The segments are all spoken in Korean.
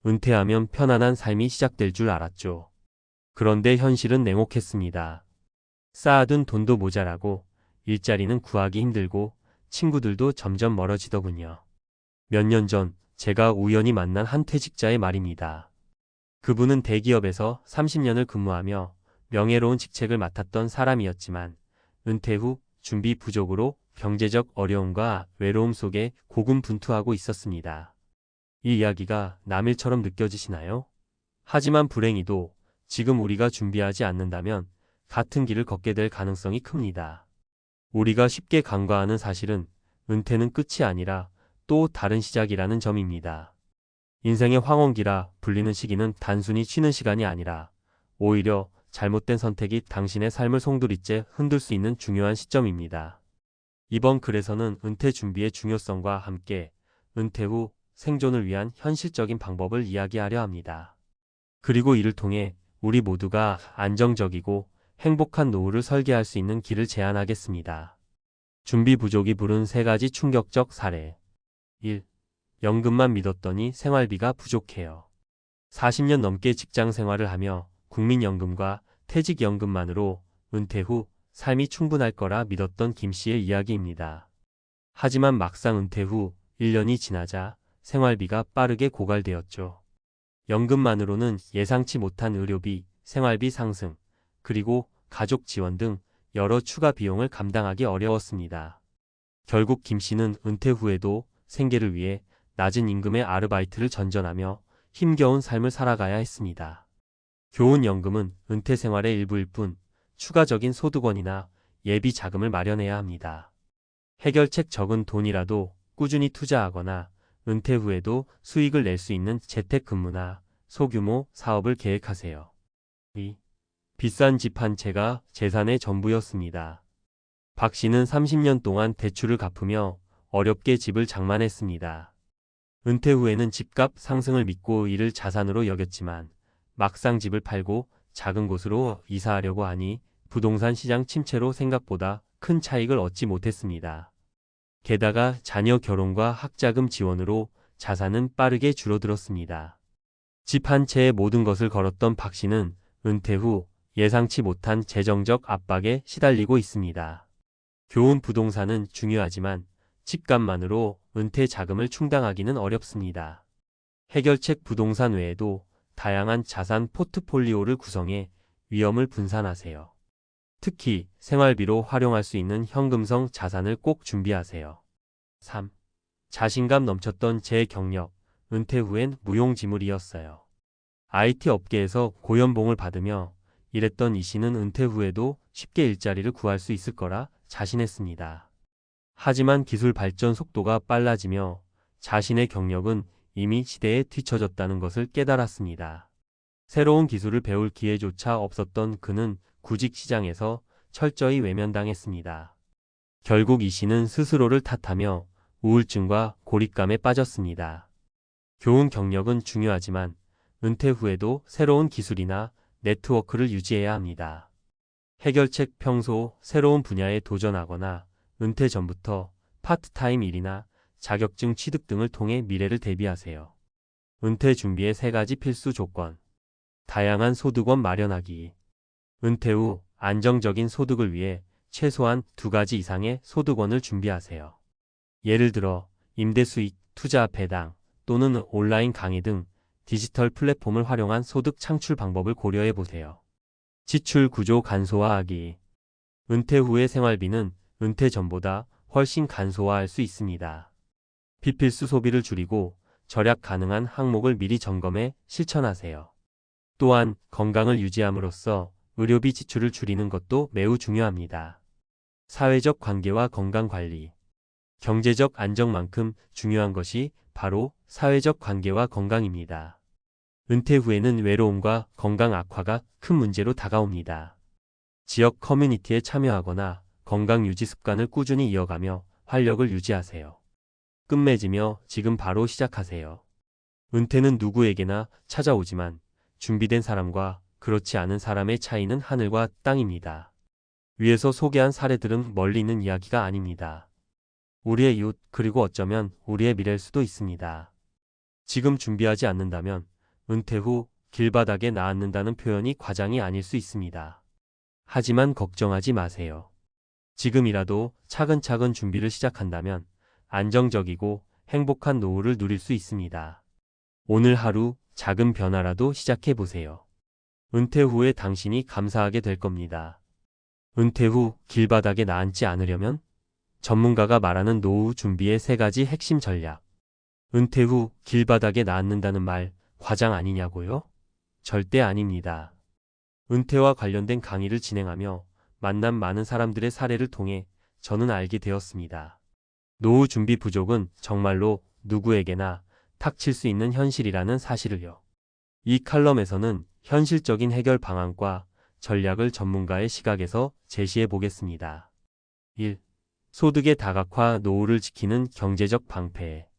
은퇴하면 편안한 삶이 시작될 줄 알았죠. 그런데 현실은 냉혹했습니다. 쌓아둔 돈도 모자라고 일자리는 구하기 힘들고 친구들도 점점 멀어지더군요. 몇 년 전 제가 우연히 만난 한 퇴직자의 말입니다. 그분은 대기업에서 30년을 근무하며 명예로운 직책을 맡았던 사람이었지만 은퇴 후 준비 부족으로 경제적 어려움과 외로움 속에 고군분투하고 있었습니다. 이 이야기가 남일처럼 느껴지시나요? 하지만 불행히도 지금 우리가 준비하지 않는다면 같은 길을 걷게 될 가능성이 큽니다. 우리가 쉽게 간과하는 사실은 은퇴는 끝이 아니라 또 다른 시작이라는 점입니다. 인생의 황혼기라 불리는 시기는 단순히 쉬는 시간이 아니라 오히려 잘못된 선택이 당신의 삶을 송두리째 흔들 수 있는 중요한 시점입니다. 이번 글에서는 은퇴 준비의 중요성과 함께 은퇴 후 생존을 위한 현실적인 방법을 이야기하려 합니다. 그리고 이를 통해 우리 모두가 안정적이고 행복한 노후를 설계할 수 있는 길을 제안하겠습니다. 준비 부족이 부른 3가지 충격적 사례. 1. 연금만 믿었더니 생활비가 부족해요. 40년 넘게 직장 생활을 하며 국민연금과 퇴직연금만으로 은퇴 후 삶이 충분할 거라 믿었던 김 씨의 이야기입니다. 하지만 막상 은퇴 후 1년이 지나자 생활비가 빠르게 고갈되었죠. 연금만으로는 예상치 못한 의료비, 생활비 상승, 그리고 가족 지원 등 여러 추가 비용을 감당하기 어려웠습니다. 결국 김 씨는 은퇴 후에도 생계를 위해 낮은 임금의 아르바이트를 전전하며 힘겨운 삶을 살아가야 했습니다. 교훈연금은 은퇴 생활의 일부일 뿐 추가적인 소득원이나 예비 자금을 마련해야 합니다. 해결책 적은 돈이라도 꾸준히 투자하거나 은퇴 후에도 수익을 낼 수 있는 재택근무나 소규모 사업을 계획하세요. 2. 비싼 집 한 채가 재산의 전부였습니다. 박 씨는 30년 동안 대출을 갚으며 어렵게 집을 장만했습니다. 은퇴 후에는 집값 상승을 믿고 이를 자산으로 여겼지만 막상 집을 팔고 작은 곳으로 이사하려고 하니 부동산 시장 침체로 생각보다 큰 차익을 얻지 못했습니다. 게다가 자녀 결혼과 학자금 지원으로 자산은 빠르게 줄어들었습니다. 집 한 채에 모든 것을 걸었던 박 씨는 은퇴 후 예상치 못한 재정적 압박에 시달리고 있습니다. 교훈 부동산은 중요하지만 집값만으로 은퇴 자금을 충당하기는 어렵습니다. 해결책 부동산 외에도 다양한 자산 포트폴리오를 구성해 위험을 분산하세요. 특히 생활비로 활용할 수 있는 현금성 자산을 꼭 준비하세요. 3. 자신감 넘쳤던 제 경력, 은퇴 후엔 무용지물이었어요. IT 업계에서 고연봉을 받으며 일했던 이 씨는 은퇴 후에도 쉽게 일자리를 구할 수 있을 거라 자신했습니다. 하지만 기술 발전 속도가 빨라지며 자신의 경력은 이미 시대에 뒤처졌다는 것을 깨달았습니다. 새로운 기술을 배울 기회조차 없었던 그는 구직 시장에서 철저히 외면당했습니다. 결국 이 씨는 스스로를 탓하며 우울증과 고립감에 빠졌습니다. 교훈 경력은 중요하지만 은퇴 후에도 새로운 기술이나 네트워크를 유지해야 합니다. 해결책 평소 새로운 분야에 도전하거나 은퇴 전부터 파트타임 일이나 자격증 취득 등을 통해 미래를 대비하세요. 은퇴 준비의 3가지 필수 조건. 다양한 소득원 마련하기. 은퇴 후 안정적인 소득을 위해 최소한 2가지 이상의 소득원을 준비하세요. 예를 들어 임대 수익, 투자 배당 또는 온라인 강의 등 디지털 플랫폼을 활용한 소득 창출 방법을 고려해 보세요. 지출 구조 간소화하기. 은퇴 후의 생활비는 은퇴 전보다 훨씬 간소화할 수 있습니다. 비필수 소비를 줄이고 절약 가능한 항목을 미리 점검해 실천하세요. 또한 건강을 유지함으로써 의료비 지출을 줄이는 것도 매우 중요합니다. 사회적 관계와 건강 관리. 경제적 안정만큼 중요한 것이 바로 사회적 관계와 건강입니다. 은퇴 후에는 외로움과 건강 악화가 큰 문제로 다가옵니다. 지역 커뮤니티에 참여하거나 건강 유지 습관을 꾸준히 이어가며 활력을 유지하세요. 끝맺으며 지금 바로 시작하세요. 은퇴는 누구에게나 찾아오지만 준비된 사람과 그렇지 않은 사람의 차이는 하늘과 땅입니다. 위에서 소개한 사례들은 멀리 있는 이야기가 아닙니다. 우리의 이웃 그리고 어쩌면 우리의 미래일 수도 있습니다. 지금 준비하지 않는다면 은퇴 후 길바닥에 나앉는다는 표현이 과장이 아닐 수 있습니다. 하지만 걱정하지 마세요. 지금이라도 차근차근 준비를 시작한다면 안정적이고 행복한 노후를 누릴 수 있습니다. 오늘 하루 작은 변화라도 시작해 보세요. 은퇴 후에 당신이 감사하게 될 겁니다. 은퇴 후 길바닥에 나앉지 않으려면 전문가가 말하는 노후 준비의 3가지 핵심 전략. 은퇴 후 길바닥에 나앉는다는 말 과장 아니냐고요? 절대 아닙니다. 은퇴와 관련된 강의를 진행하며 만난 많은 사람들의 사례를 통해 저는 알게 되었습니다. 노후 준비 부족은 정말로 누구에게나 닥칠 수 있는 현실이라는 사실을요. 이 칼럼에서는 현실적인 해결 방안과 전략을 전문가의 시각에서 제시해 보겠습니다. 1. 소득의 다각화 노후를 지키는 경제적 방패.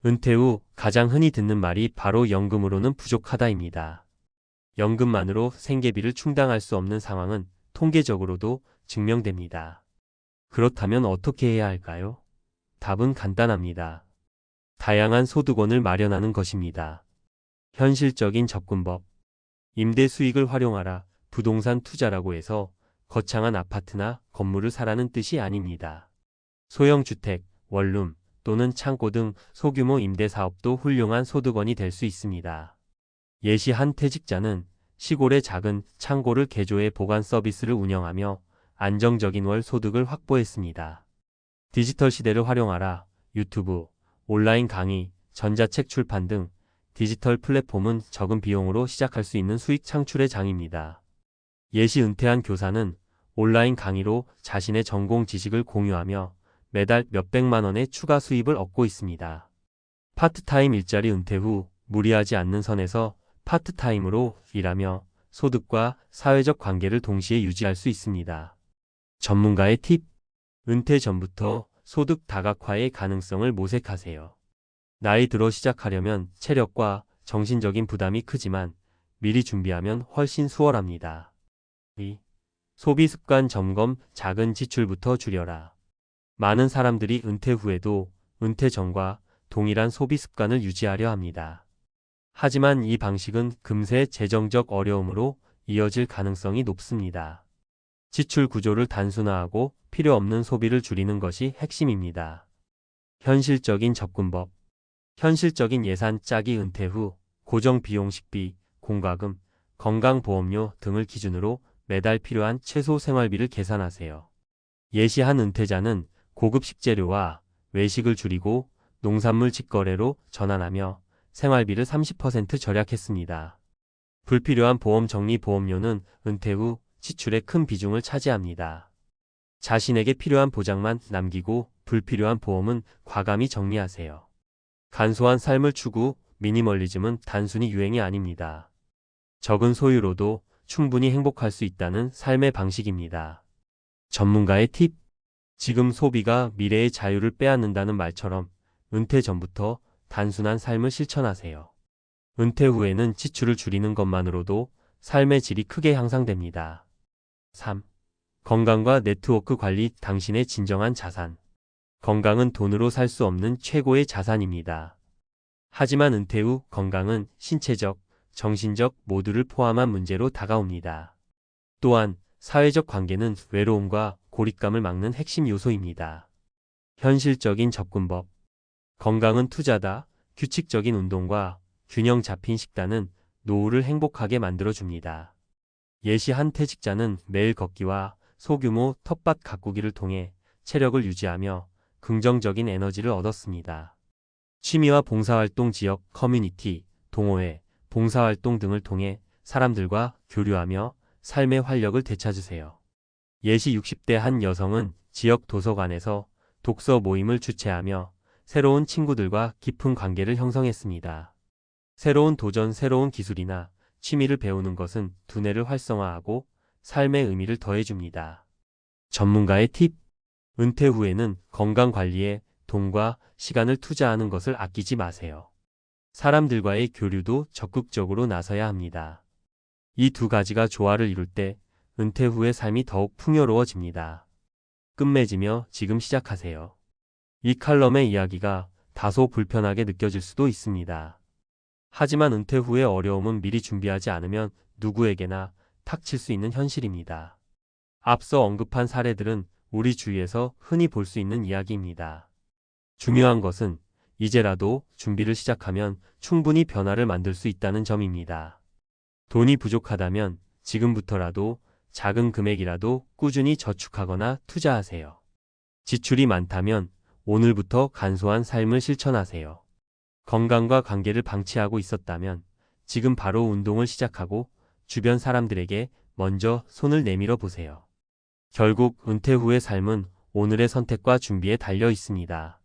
은퇴 후 가장 흔히 듣는 말이 바로 연금으로는 부족하다입니다. 연금만으로 생계비를 충당할 수 없는 상황은 통계적으로도 증명됩니다. 그렇다면 어떻게 해야 할까요? 답은 간단합니다. 다양한 소득원을 마련하는 것입니다. 현실적인 접근법. 임대 수익을 활용하라. 부동산 투자라고 해서 거창한 아파트나 건물을 사라는 뜻이 아닙니다. 소형 주택, 원룸 또는 창고 등 소규모 임대 사업도 훌륭한 소득원이 될 수 있습니다. 예시 한 퇴직자는 시골의 작은 창고를 개조해 보관 서비스를 운영하며 안정적인 월 소득을 확보했습니다. 디지털 시대를 활용하라. 유튜브, 온라인 강의, 전자책 출판 등 디지털 플랫폼은 적은 비용으로 시작할 수 있는 수익 창출의 장입니다. 예시 은퇴한 교사는 온라인 강의로 자신의 전공 지식을 공유하며 매달 몇백만 원의 추가 수입을 얻고 있습니다. 파트타임 일자리. 은퇴 후 무리하지 않는 선에서 파트타임으로 일하며 소득과 사회적 관계를 동시에 유지할 수 있습니다. 전문가의 팁. 은퇴 전부터 소득 다각화의 가능성을 모색하세요. 나이 들어 시작하려면 체력과 정신적인 부담이 크지만 미리 준비하면 훨씬 수월합니다. 2. 소비 습관 점검. 작은 지출부터 줄여라. 많은 사람들이 은퇴 후에도 은퇴 전과 동일한 소비 습관을 유지하려 합니다. 하지만 이 방식은 금세 재정적 어려움으로 이어질 가능성이 높습니다. 지출 구조를 단순화하고 필요 없는 소비를 줄이는 것이 핵심입니다. 현실적인 접근법. 현실적인 예산 짜기. 은퇴 후 고정 비용 식비, 공과금, 건강보험료 등을 기준으로 매달 필요한 최소 생활비를 계산하세요. 예시 한 은퇴자는 고급 식재료와 외식을 줄이고 농산물 직거래로 전환하며 생활비를 30% 절약했습니다. 불필요한 보험 정리. 보험료는 은퇴 후 지출의 큰 비중을 차지합니다. 자신에게 필요한 보장만 남기고 불필요한 보험은 과감히 정리하세요. 간소한 삶을 추구. 미니멀리즘은 단순히 유행이 아닙니다. 적은 소유로도 충분히 행복할 수 있다는 삶의 방식입니다. 전문가의 팁. 지금 소비가 미래의 자유를 빼앗는다는 말처럼 은퇴 전부터 단순한 삶을 실천하세요. 은퇴 후에는 지출을 줄이는 것만으로도 삶의 질이 크게 향상됩니다. 3. 건강과 네트워크 관리. 당신의 진정한 자산. 건강은 돈으로 살 수 없는 최고의 자산입니다. 하지만 은퇴 후 건강은 신체적, 정신적 모두를 포함한 문제로 다가옵니다. 또한 사회적 관계는 외로움과 고립감을 막는 핵심 요소입니다. 현실적인 접근법. 건강은 투자다. 규칙적인 운동과 균형 잡힌 식단은 노후를 행복하게 만들어줍니다. 예시 한 퇴직자는 매일 걷기와 소규모 텃밭 가꾸기를 통해 체력을 유지하며 긍정적인 에너지를 얻었습니다. 취미와 봉사활동. 지역 커뮤니티, 동호회, 봉사활동 등을 통해 사람들과 교류하며 삶의 활력을 되찾으세요. 예시 60대 한 여성은 지역 도서관에서 독서 모임을 주최하며 새로운 친구들과 깊은 관계를 형성했습니다. 새로운 도전. 새로운 기술이나 취미를 배우는 것은 두뇌를 활성화하고 삶의 의미를 더해줍니다. 전문가의 팁. 은퇴 후에는 건강 관리에 돈과 시간을 투자하는 것을 아끼지 마세요. 사람들과의 교류도 적극적으로 나서야 합니다. 이 두 가지가 조화를 이룰 때 은퇴 후의 삶이 더욱 풍요로워집니다. 끝맺으며 지금 시작하세요. 이 칼럼의 이야기가 다소 불편하게 느껴질 수도 있습니다. 하지만 은퇴 후의 어려움은 미리 준비하지 않으면 누구에게나 닥칠 수 있는 현실입니다. 앞서 언급한 사례들은 우리 주위에서 흔히 볼 수 있는 이야기입니다. 중요한 것은 이제라도 준비를 시작하면 충분히 변화를 만들 수 있다는 점입니다. 돈이 부족하다면 지금부터라도 작은 금액이라도 꾸준히 저축하거나 투자하세요. 지출이 많다면 오늘부터 간소한 삶을 실천하세요. 건강과 관계를 방치하고 있었다면 지금 바로 운동을 시작하고 주변 사람들에게 먼저 손을 내밀어 보세요. 결국 은퇴 후의 삶은 오늘의 선택과 준비에 달려 있습니다.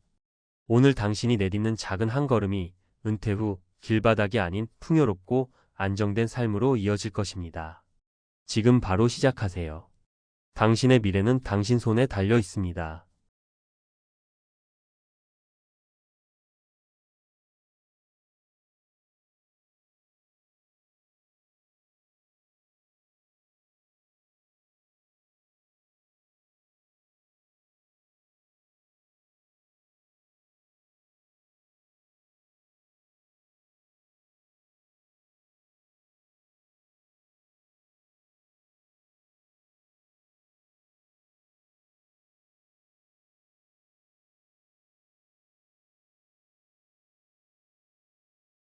오늘 당신이 내딛는 작은 한 걸음이 은퇴 후 길바닥이 아닌 풍요롭고 안정된 삶으로 이어질 것입니다. 지금 바로 시작하세요. 당신의 미래는 당신 손에 달려 있습니다.